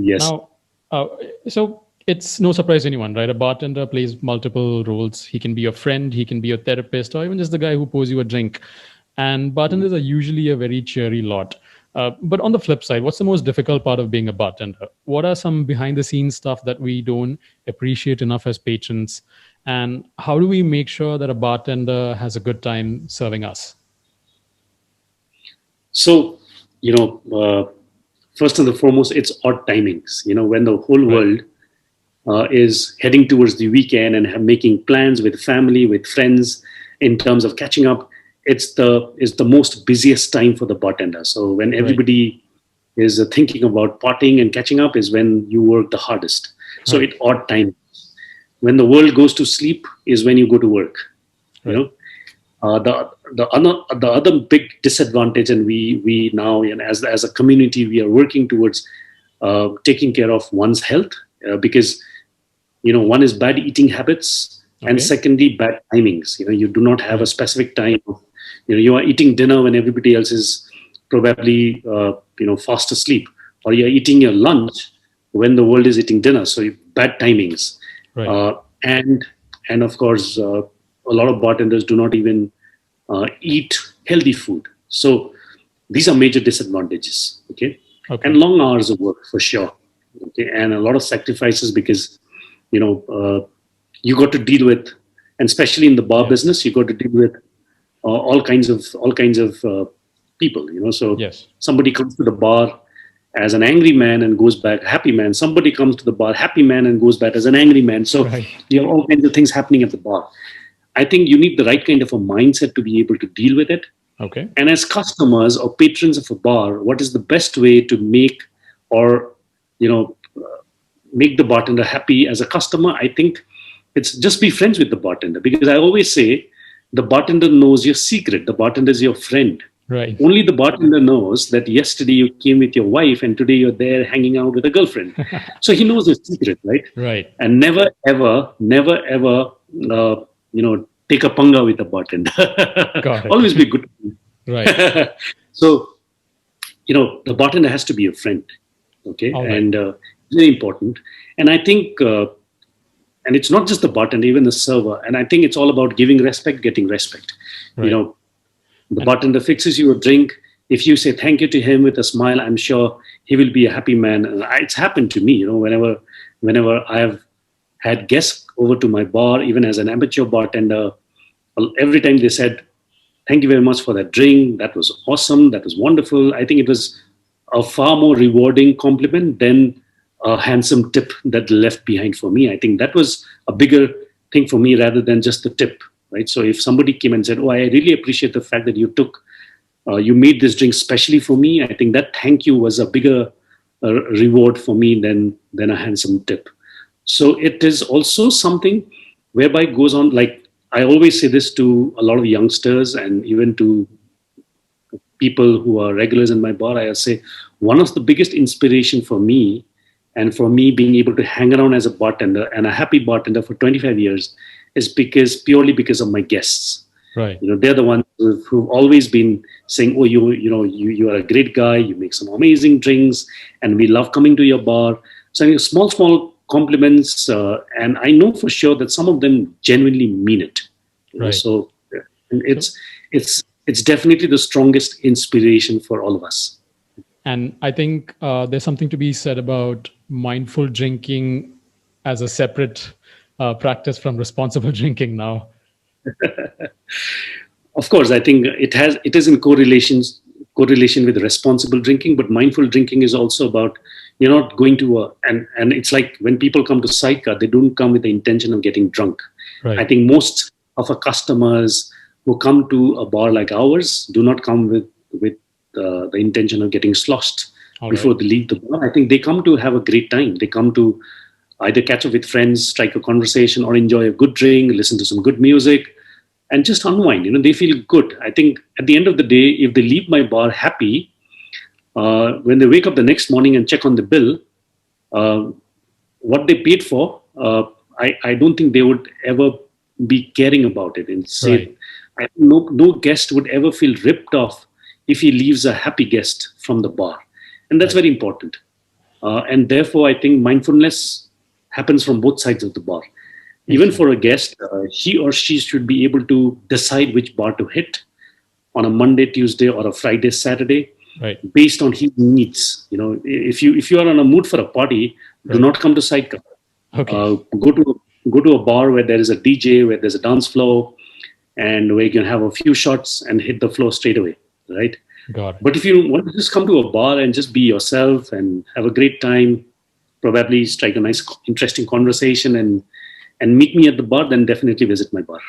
Yes. Now, uh, so it's no surprise to anyone, right? A bartender plays multiple roles. He can be your friend, he can be your therapist, or even just the guy who pours you a drink. And bartenders are usually a very cheery lot. But on the flip side, what's the most difficult part of being a bartender? What are some behind the scenes stuff that we don't appreciate enough as patrons? And how do we make sure that a bartender has a good time serving us? So, first and the foremost, it's odd timings. When the whole Right. world is heading towards the weekend and making plans with family, with friends, in terms of catching up. It's the most busiest time for the bartender. So when Right. everybody is thinking about partying and catching up is when you work the hardest. So Right. it odd time. When the world goes to sleep is when you go to work. You Right. know, the other big disadvantage, and we now, as a community, we are working towards taking care of one's health, because one is bad eating habits, and Okay. secondly bad timings. You do not have a Right. specific time. You are eating dinner when everybody else is probably fast asleep, or you're eating your lunch when the world is eating dinner. So bad timings. Right. Uh, and and of course, a lot of bartenders do not even eat healthy food. So these are major disadvantages. Okay. And Okay. long hours of work for sure. Okay. And a lot of sacrifices, because you know you got to deal with, and especially in the bar Yes. business, you got to deal with all kinds of people. So Yes. somebody comes to the bar as an angry man and goes back a happy man. Somebody comes to the bar happy man and goes back as an angry man. So Right. you have all kinds of things happening at the bar. I think you need the right kind of a mindset to be able to deal with it. Okay. And as customers or patrons of a bar, what is the best way to make, or you know make the bartender happy as a customer? I think it's just be friends with the bartender, because I always say the bartender knows your secret. The bartender is your friend. Right. Only the bartender knows that yesterday you came with your wife and today you're there hanging out with a girlfriend. So he knows the secret, right? Right. And never ever, take a panga with a bartender. Got it. Always be good. Right. So the bartender has to be a friend. Okay. All right. And very important. And I think and it's not just the bartender, even the server. And I think it's all about giving respect, getting respect. you Right. know the And bartender fixes you a drink. If you say thank you to him with a smile, I'm sure he will be a happy man. And it's happened to me, whenever I have had guests over to my bar, even as an amateur bartender, every time they said, thank you very much for that drink. That was awesome. That was wonderful. I think it was a far more rewarding compliment than a handsome tip that left behind for me. I think that was a bigger thing for me rather than just the tip, right? So if somebody came and said, "Oh, I really appreciate the fact that you made this drink specially for me," I think that thank you was a bigger reward for me than a handsome tip. So it is also something whereby it goes on. Like I always say this to a lot of youngsters and even to people who are regulars in my bar. I say one of the biggest inspiration for me, and for me being able to hang around as a bartender and a happy bartender for 25 years, is purely because of my guests. right. They're the ones who've always been saying, "Oh, you are a great guy. You make some amazing drinks, and we love coming to your bar." So I mean, small compliments, and I know for sure that some of them genuinely mean it. Right. So and So, it's definitely the strongest inspiration for all of us. and I think there's something to be said about mindful drinking as a separate practice from responsible drinking now. Of course, I think it is in correlation with responsible drinking, but mindful drinking is also about you're not going to and it's like when people come to sidecar, they don't come with the intention of getting drunk. I Right. think most of our customers who come to a bar like ours do not come with the intention of getting sloshed All right. before they leave the bar. I think they come to have a great time. They come to either catch up with friends, strike a conversation, or enjoy a good drink, listen to some good music, and just unwind. They feel good. I think at the end of the day, if they leave my bar happy, when they wake up the next morning and check on the bill, uh, what they paid for, I don't think they would ever be caring about it and say, Right. no guest would ever feel ripped off if he leaves a happy guest from the bar. And that's Right. very important. And therefore, I think mindfulness happens from both sides of the bar. Even for a guest, he or she should be able to decide which bar to hit on a Monday, Tuesday, or a Friday, Saturday, Right. based on his needs. If you are on a mood for a party, do Right. not come to Sidecar. Okay. Go to a bar where there is a DJ, where there's a dance floor, and where you can have a few shots and hit the floor straight away, right? Got it. But if you want to just come to a bar and just be yourself and have a great time, probably strike a nice, interesting conversation, and meet me at the bar, then definitely visit my bar.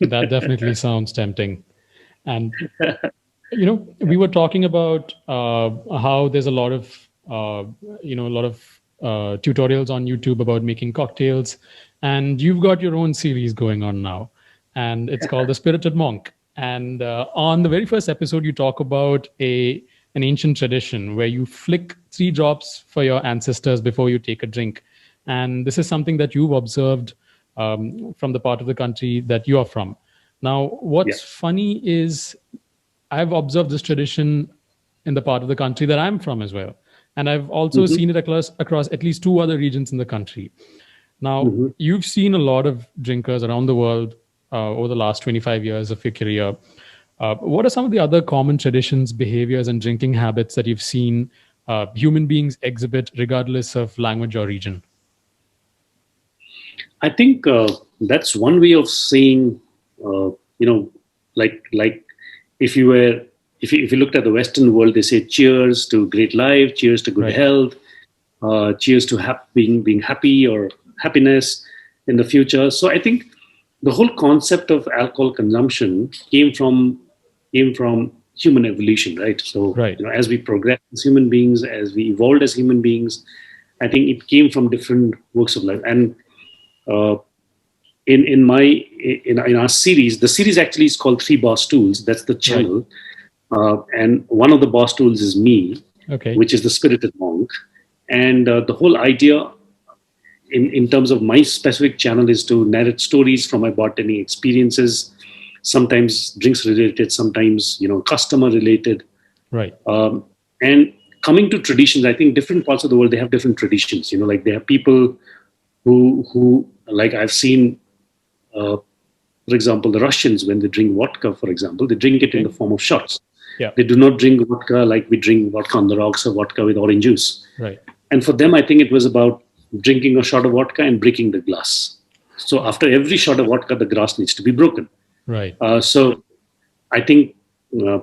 That definitely sounds tempting. And we were talking about how there's a lot of tutorials on YouTube about making cocktails, and you've got your own series going on now, and it's called The Spirited Monk. And on the very first episode, you talk about an ancient tradition where you flick 3 drops for your ancestors before you take a drink, and this is something that you've observed from the part of the country that you are from. Now, Yeah. what's funny is I've observed this tradition in the part of the country that I'm from as well. And I've also Mhm. seen it across at least 2 other regions in the country. Now, Mhm. you've seen a lot of drinkers around the world over the last 25 years of your career. What are some of the other common traditions, behaviors, and drinking habits that you've seen human beings exhibit regardless of language or region? I think that's one way of saying, you know, like if you were if you looked at the Western world, they say cheers to great life, cheers to good Right. health, cheers to being happy or happiness in the future. So I think the whole concept of alcohol consumption came from human evolution, right? So Right. as we progress as human beings, as we evolved as human beings, I think it came from different walks of life. And uh, in our series, the series actually is called Three Bar Stools. That's the Right. channel, and one of the bar stools is me, Okay. which is the spirited monk. And the whole idea in terms of my specific channel is to narrate stories from my bartending experiences, sometimes drinks related, sometimes customer related. Right. And coming to traditions, I think different parts of the world, they have different traditions. Like there are people who like I've seen, for example, the Russians, when they drink vodka, for example, they drink it in Okay. the form of shots. Yeah. They do not drink vodka like we drink vodka on the rocks or vodka with orange juice. Right. And for them, I think it was about drinking a shot of vodka and breaking the glass. So after every shot of vodka, the glass needs to be broken. Right. So I think uh,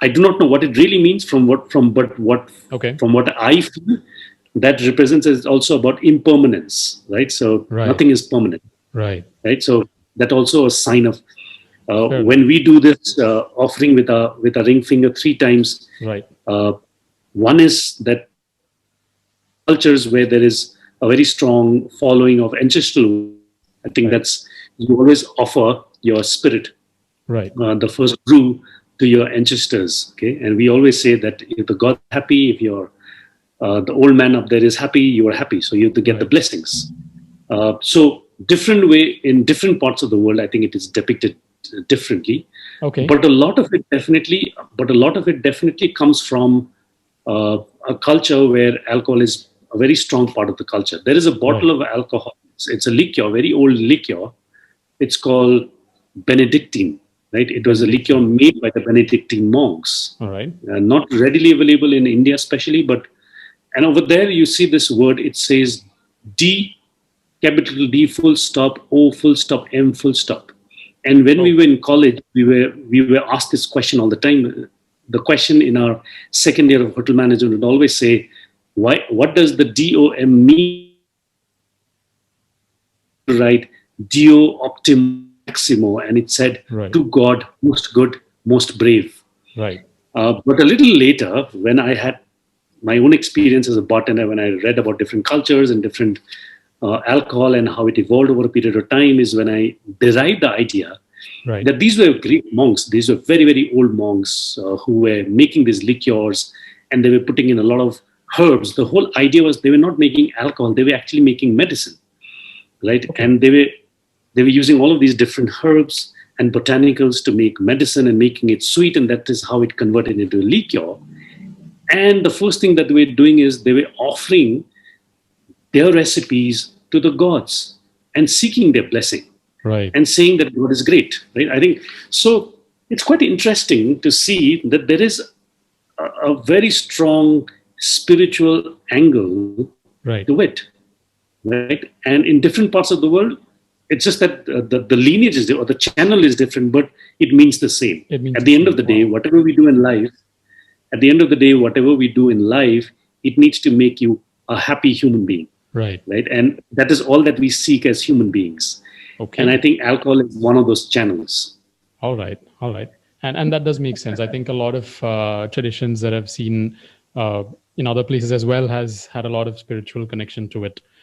I do not know what it really means Okay. from what I feel, that represents is also about impermanence, right? So Right. nothing is permanent, Right. right? So that also a sign of Fair enough. when we do this offering with a ring finger 3 times. Right. One is that cultures where there is a very strong following of ancestral. I think Right. that's you always offer your spirit, Right. the first brew to your ancestors. Okay, and we always say that if the God is happy, if you're the old man up there is happy, you are happy. So you have to get the Right. blessings. So different way in different parts of the world, I think it is depicted differently. Okay. But a lot of it definitely comes from a culture where alcohol is a very strong part of the culture. There is a bottle Right. of alcohol. It's a liqueur, very old liqueur. It's called Benedictine, right? It was a liqueur Benedictine. made by the Benedictine monks, All right. not readily available in India, especially. And over there, you see this word. It says D, capital D, full stop, O, full stop, M, full stop. And when we Oh. were in college, we were asked this question all the time. The question in our second year of hotel management would always say, "Why? What does the DOM mean?" Right, Dio Optimo Maximo, and it said, Right. "To God, most good, most brave." Right. But a little later, when I had my own experience as a bartender, when I read about different cultures and different alcohol and how it evolved over a period of time, is when I derived the idea Right. that these were Greek monks. These were very, very old monks who were making these liqueurs, and they were putting in a lot of herbs. The whole idea was they were not making alcohol; they were actually making medicine, right? Okay. And they were using all of these different herbs and botanicals to make medicine and making it sweet, and that is how it converted into a liqueur. And the first thing that they were doing is they were offering their recipes to the gods and seeking their blessing Right. and saying that God is great, right? I think so. It's quite interesting to see that there is a very strong spiritual angle Right. to it, right? And in different parts of the world, it's just that the lineage is or the channel is different, but it means the same. It means At the the end of same. the day, Wow. whatever we do in life, at the end of the day, whatever we do in life, it needs to make you a happy human being, Right. right? And that is all that we seek as human beings. And I Okay. think alcohol is one of those channels. All right. All right. And that does make sense. I think a lot of traditions that I've seen uh, in other places as well has had a lot of spiritual connection to it.